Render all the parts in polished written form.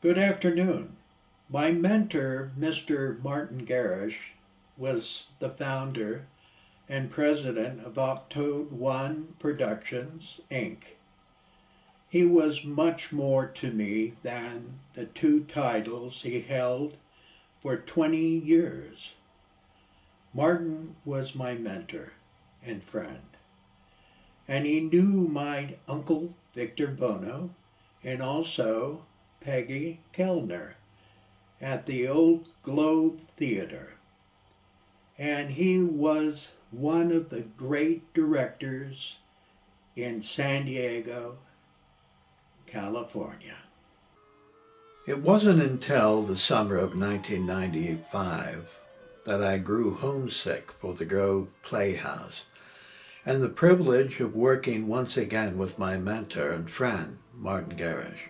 Good afternoon. My mentor, Mr. Martin Gerrish, was the founder and president of Octad-One Productions, Inc. He was much more to me than the two titles he held for 20 years. Martin was my mentor and friend, and he knew my Uncle Victor Buono and also Peggy Kellner at the old Globe Theater. And he was one of the great directors in San Diego, California. It wasn't until the summer of 1995 that I grew homesick for the Grove Playhouse and the privilege of working once again with my mentor and friend, Martin Gerrish.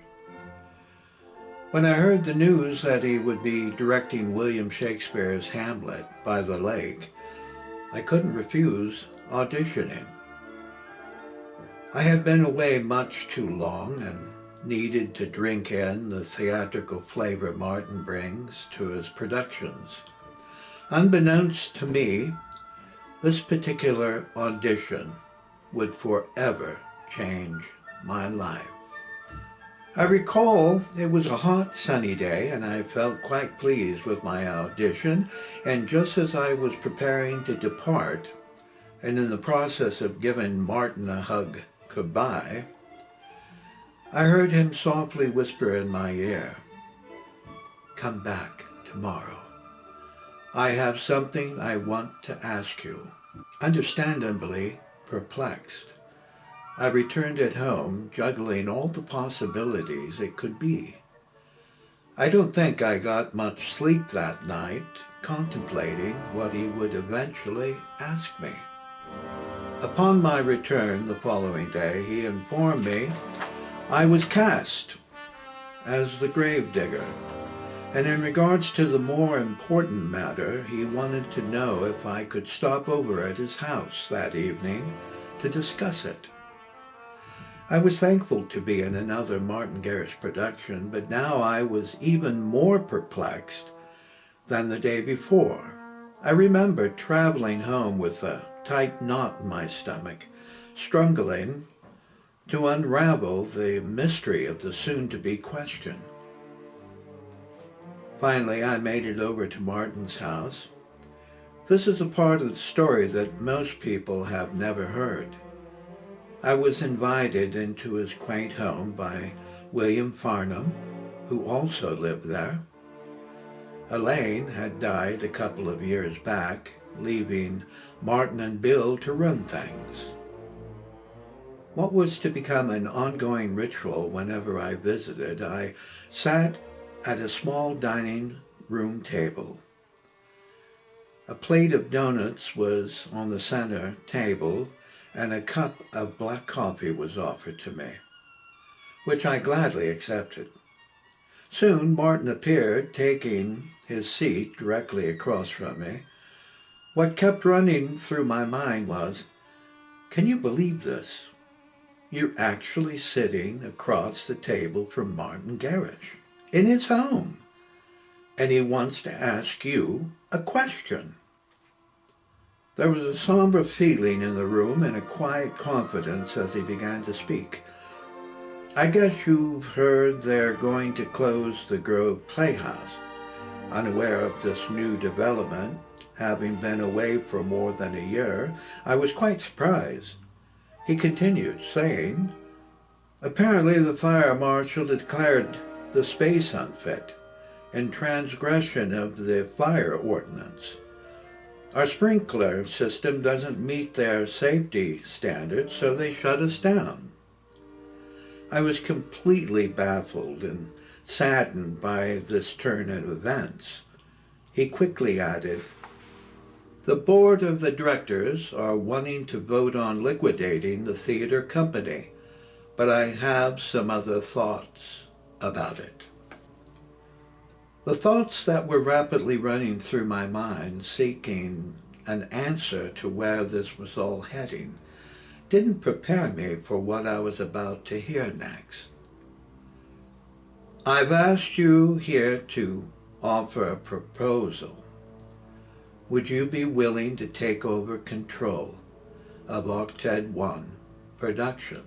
When I heard the news that he would be directing William Shakespeare's Hamlet by the Lake, I couldn't refuse auditioning. I had been away much too long and needed to drink in the theatrical flavor Martin brings to his productions. Unbeknownst to me, this particular audition would forever change my life. I recall it was a hot, sunny day, and I felt quite pleased with my audition, and just as I was preparing to depart, and in the process of giving Martin a hug goodbye, I heard him softly whisper in my ear, "Come back tomorrow. I have something I want to ask you." Understandably perplexed, I returned at home, juggling all the possibilities it could be. I don't think I got much sleep that night, contemplating what he would eventually ask me. Upon my return the following day, he informed me I was cast as the gravedigger, and in regards to the more important matter, he wanted to know if I could stop over at his house that evening to discuss it. I was thankful to be in another Martin Gerrish production, but now I was even more perplexed than the day before. I remember traveling home with a tight knot in my stomach, struggling to unravel the mystery of the soon-to-be question. Finally, I made it over to Martin's house. This is a part of the story that most people have never heard. I was invited into his quaint home by William Farnham, who also lived there. Elaine had died a couple of years back, leaving Martin and Bill to run things. What was to become an ongoing ritual whenever I visited, I sat at a small dining room table. A plate of donuts was on the center table, and a cup of black coffee was offered to me, which I gladly accepted. Soon Martin appeared, taking his seat directly across from me. What kept running through my mind was, can you believe this? You're actually sitting across the table from Martin Gerrish, in his home, and he wants to ask you a question. There was a somber feeling in the room and a quiet confidence as he began to speak. I guess you've heard they're going to close the Grove Playhouse. Unaware of this new development, having been away for more than a year, I was quite surprised. He continued, saying, apparently the fire marshal declared the space unfit, in transgression of the fire ordinance. Our sprinkler system doesn't meet their safety standards, so they shut us down. I was completely baffled and saddened by this turn of events. He quickly added, the board of the directors are wanting to vote on liquidating the theater company, but I have some other thoughts about it. The thoughts that were rapidly running through my mind, seeking an answer to where this was all heading, didn't prepare me for what I was about to hear next. I've asked you here to offer a proposal. Would you be willing to take over control of Octad-One Productions?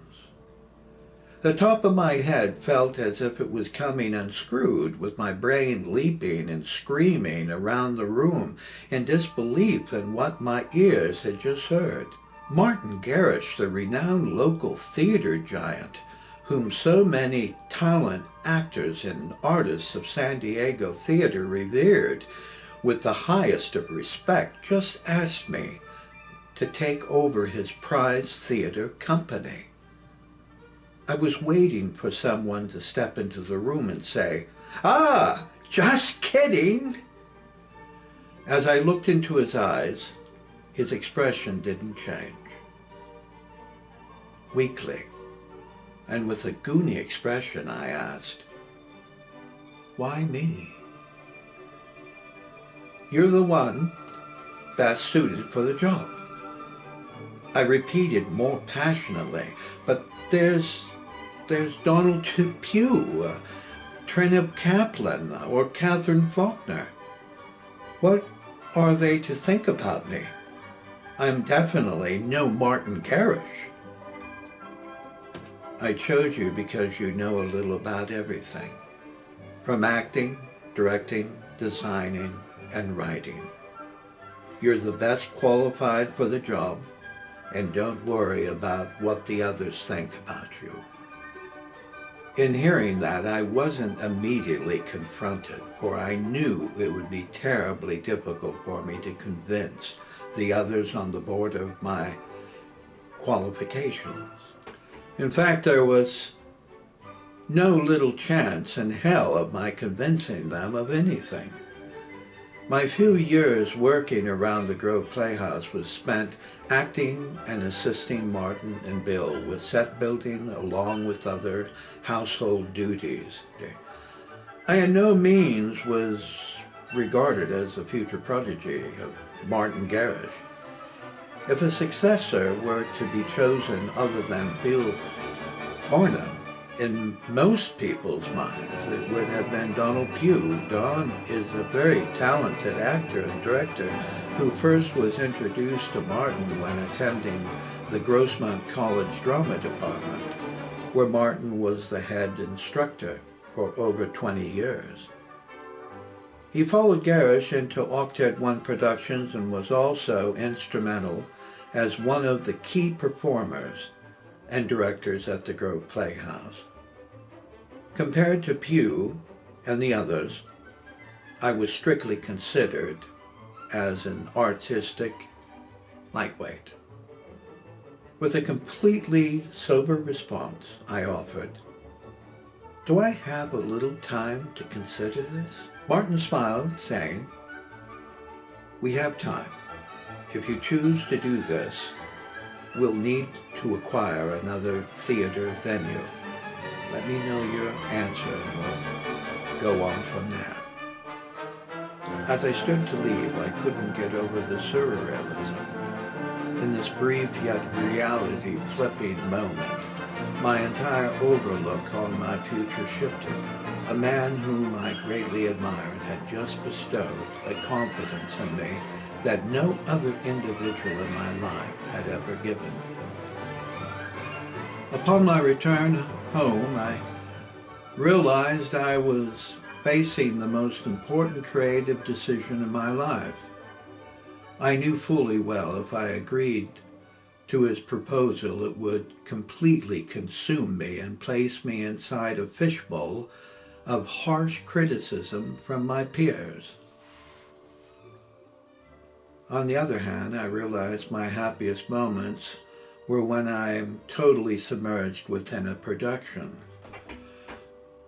The top of my head felt as if it was coming unscrewed, with my brain leaping and screaming around the room in disbelief in what my ears had just heard. Martin Gerrish, the renowned local theater giant, whom so many talent actors and artists of San Diego theater revered with the highest of respect, just asked me to take over his prize theater company. I was waiting for someone to step into the room and say, "Ah, just kidding." As I looked into his eyes, his expression didn't change. Weakly, and with a goony expression, I asked, "Why me?" "You're the one best suited for the job," I repeated more passionately. "But there's Donald Pugh, Trinip Kaplan, or Catherine Faulkner. What are they to think about me? I'm definitely no Martin Gerrish." "I chose you because you know a little about everything, from acting, directing, designing, and writing. You're the best qualified for the job, and don't worry about what the others think about you." In hearing that, I wasn't immediately confronted, for I knew it would be terribly difficult for me to convince the others on the board of my qualifications. In fact, there was no little chance in hell of my convincing them of anything. My few years working around the Grove Playhouse was spent acting and assisting Martin and Bill with set building along with other household duties. I in no means was regarded as a future protege of Martin Gerrish. If a successor were to be chosen other than Bill Farnham, in most people's minds, it would have been Donald Pugh. Don is a very talented actor and director who first was introduced to Martin when attending the Grossmont College Drama Department, where Martin was the head instructor for over 20 years. He followed Gerrish into Octad-One Productions and was also instrumental as one of the key performers and directors at the Grove Playhouse. Compared to Pugh and the others, I was strictly considered as an artistic lightweight. With a completely sober response, I offered, "Do I have a little time to consider this?" Martin smiled, saying, "We have time. If you choose to do this, we'll need to acquire another theater venue. Let me know your answer and we'll go on from there." As I stood to leave, I couldn't get over the surrealism. In this brief yet reality-flipping moment, my entire overlook on my future shifted. A man whom I greatly admired had just bestowed a confidence in me that no other individual in my life had ever given. Upon my return home, I realized I was facing the most important creative decision in my life. I knew fully well if I agreed to his proposal, it would completely consume me and place me inside a fishbowl of harsh criticism from my peers. On the other hand, I realized my happiest moments were when I'm totally submerged within a production.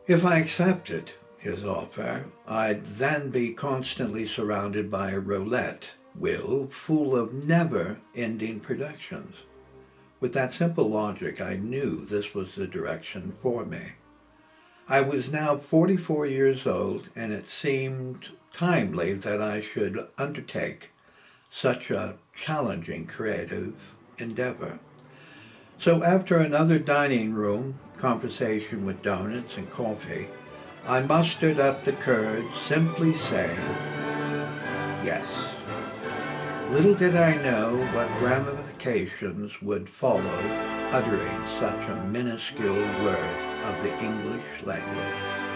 If I accepted his offer, I'd then be constantly surrounded by a roulette wheel full of never-ending productions. With that simple logic, I knew this was the direction for me. I was now 44 years old, and it seemed timely that I should undertake such a challenging creative endeavor. So after another dining room conversation with donuts and coffee, I mustered up the courage, simply saying, yes. Little did I know what ramifications would follow uttering such a minuscule word of the English language.